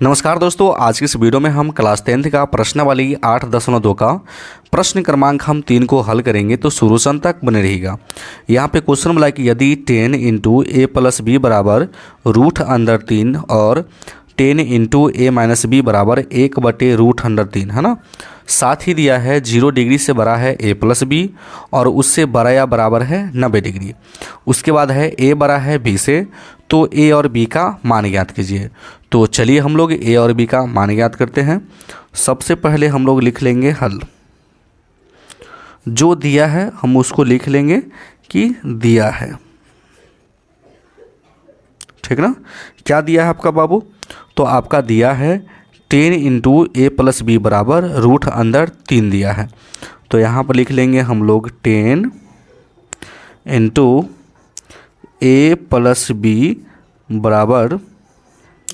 नमस्कार दोस्तों, आज की इस वीडियो में हम क्लास 10th का प्रश्नावली 8.2 का प्रश्न क्रमांक हम 3 को हल करेंगे। तो शुरू से अंत तक बने रहेगा। यहाँ पे क्वेश्चन बोला कि यदि 10 इंटू ए प्लस बी बराबर रूट अंडर 3 और 10 इंटू ए माइनस बी बराबर 1/√3 है ना। साथ ही दिया है 0 डिग्री से बड़ा है ए प्लस बी और उससे बड़ा या बराबर है 90 डिग्री। उसके बाद है ए बड़ा है बी से, तो ए और बी का मान ज्ञात कीजिए। तो चलिए हम लोग ए और बी का मान ज्ञात करते हैं। सबसे पहले हम लोग लिख लेंगे हल। जो दिया है हम उसको लिख लेंगे कि दिया है, ठीक ना। क्या दिया है आपका बाबू? तो आपका दिया है 10 इंटू ए प्लस बी बराबर रूट अंदर 3 दिया है। तो यहाँ पर लिख लेंगे हम लोग 10 इंटू ए प्लस बी बराबर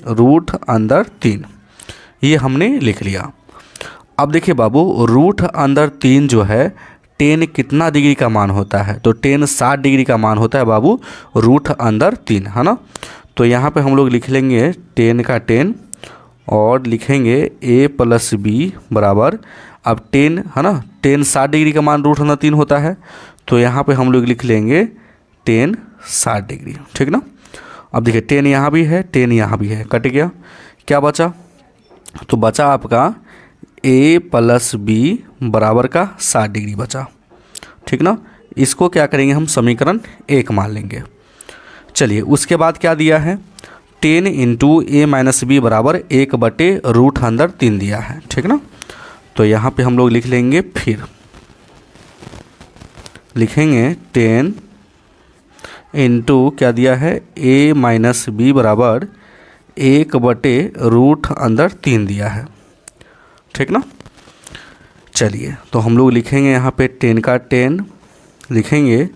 रूट अंदर 3, ये हमने लिख लिया। अब देखिए बाबू, रूट अंदर 3 जो है 10 कितना डिग्री का मान होता है? तो 10 60 डिग्री का मान होता है बाबू, रूट अंदर 3 है ना। तो यहाँ पे हम लोग लिख लेंगे 10 का 10 और लिखेंगे ए प्लस बी बराबर, अब 10 है ना, 10 60 डिग्री का मान रूट अंदर 3 होता है। तो यहाँ पे हम लोग लिख लेंगे 10 60 डिग्री, ठीक ना। अब देखिए 10 यहाँ भी है, 10 यहाँ भी है, कट गया। क्या बचा? तो बचा आपका ए प्लस बी बराबर का 60 डिग्री बचा, ठीक ना। इसको क्या करेंगे हम, समीकरण 1 मान लेंगे। चलिए उसके बाद क्या दिया है, 10 इंटू ए माइनस बी बराबर 1/√3 दिया है, ठीक ना। तो यहाँ पे हम लोग लिख लेंगे, फिर लिखेंगे 10 इंटू क्या दिया है, ए माइनस बी बराबर 1/√3 दिया है, ठीक ना। चलिए तो हम लोग लिखेंगे यहाँ पे 10 का 10 लिखेंगे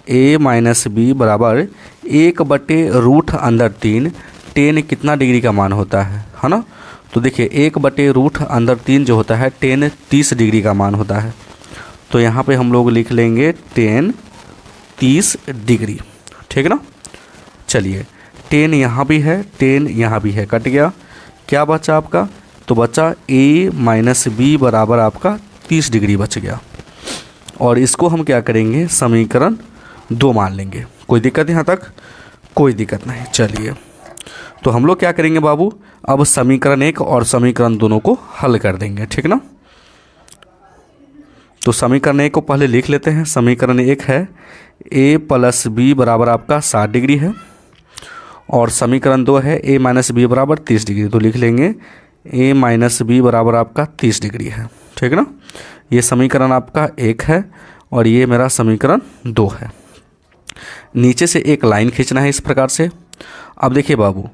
ए माइनस बी बराबर 1/√3। 10 कितना डिग्री का मान होता है ना। तो देखिए 1/√3 जो होता है 10 30 डिग्री का मान होता है। तो यहाँ पे हम लोग लिख लेंगे 10 30 डिग्री, ठीक ना। चलिए 10 यहाँ भी है, 10 यहाँ भी है, कट गया। क्या बचा आपका? तो बचा ए माइनस बी बराबर आपका 30 डिग्री बच गया। और इसको हम क्या करेंगे, समीकरण 2 मान लेंगे। कोई दिक्कत यहाँ तक? कोई दिक्कत नहीं। चलिए तो हम लोग क्या करेंगे बाबू, अब समीकरण 1 और समीकरण दोनों को हल कर देंगे, ठीक ना। तो समीकरण 1 को पहले लिख लेते हैं। समीकरण 1 है ए प्लस बी बराबर आपका 60 डिग्री है और समीकरण 2 है ए माइनस बी बराबर 30 डिग्री। तो लिख लेंगे ए माइनस बी बराबर आपका 30 डिग्री है, ठीक ना। ये समीकरण आपका 1 है और ये मेरा समीकरण 2 है। नीचे से एक लाइन खींचना है इस प्रकार से। अब देखिए बाबू,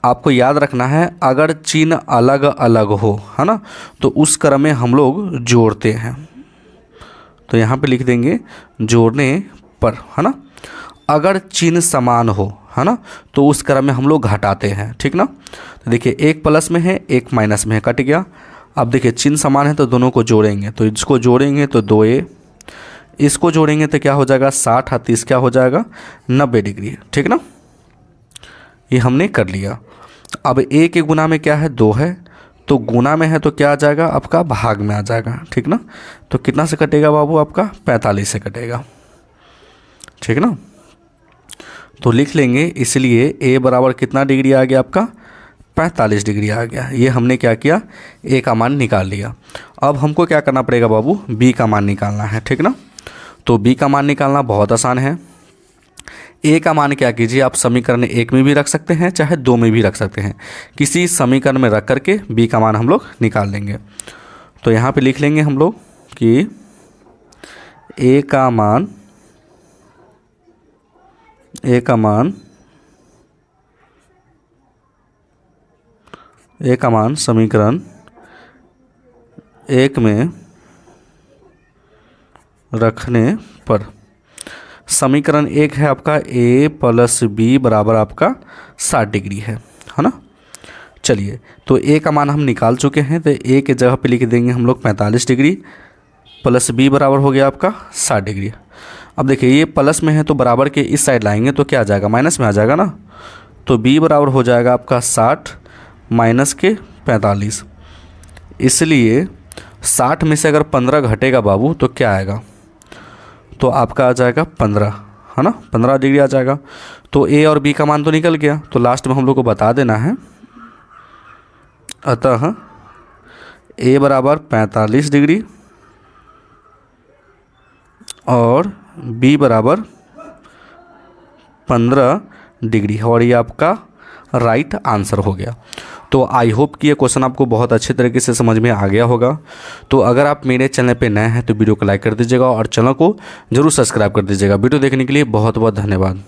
आपको याद रखना है अगर चिन्ह अलग अलग हो, है ना, तो उस क्रम में हम लोग जोड़ते हैं। तो यहाँ पे लिख देंगे जोड़ने पर, है ना। अगर चिन्ह समान हो, है ना, तो उस क्रम में हम लोग घटाते हैं, ठीक ना। तो देखिए एक प्लस में है, एक माइनस में है, कट गया। अब देखिए चिन्ह समान है तो दोनों को जोड़ेंगे। तो इसको जोड़ेंगे तो 2a, इसको जोड़ेंगे तो क्या हो जाएगा 60 और 30 क्या हो जाएगा 90 डिग्री, ठीक ना। ये हमने कर लिया। अब a के गुना में क्या है 2 है, तो गुना में है तो क्या आ जाएगा आपका भाग में आ जाएगा, ठीक ना। तो कितना से कटेगा बाबू आपका 45 से कटेगा, ठीक ना। तो लिख लेंगे, इसलिए a बराबर कितना डिग्री आ गया आपका 45 डिग्री आ गया। ये हमने क्या किया, a का मान निकाल लिया। अब हमको क्या करना पड़ेगा बाबू, b का मान निकालना है, ठीक ना। तो b का मान निकालना बहुत आसान है। a का मान क्या कीजिए, आप समीकरण 1 में भी रख सकते हैं चाहे 2 में भी रख सकते हैं। किसी समीकरण में रख करके b का मान हम लोग निकाल लेंगे। तो यहाँ पे लिख लेंगे हम लोग कि a का मान समीकरण 1 में रखने पर, समीकरण 1 है आपका a प्लस बी बराबर आपका 60 डिग्री है ना। चलिए तो a का मान हम निकाल चुके हैं, तो a के जगह पे लिख देंगे हम लोग 45 डिग्री प्लस b बराबर हो गया आपका 60 डिग्री। अब देखिए ये प्लस में है तो बराबर के इस साइड लाएंगे तो क्या आ जाएगा, माइनस में आ जाएगा ना। तो b बराबर हो जाएगा आपका 60 माइनस के 45। इसलिए 60 में से अगर 15 घटेगा बाबू तो क्या आएगा, तो आपका आ जाएगा 15, है ना, 15 डिग्री आ जाएगा। तो ए और बी का मान तो निकल गया, तो लास्ट में हम लोग को बता देना है। अतः ए बराबर 45 डिग्री और बी बराबर 15 डिग्री, और ये आपका राइट आंसर हो गया। तो आई होप कि ये क्वेश्चन आपको बहुत अच्छे तरीके से समझ में आ गया होगा। तो अगर आप मेरे चैनल पे नए हैं तो वीडियो को लाइक कर दीजिएगा और चैनल को जरूर सब्सक्राइब कर दीजिएगा। वीडियो देखने के लिए बहुत बहुत धन्यवाद।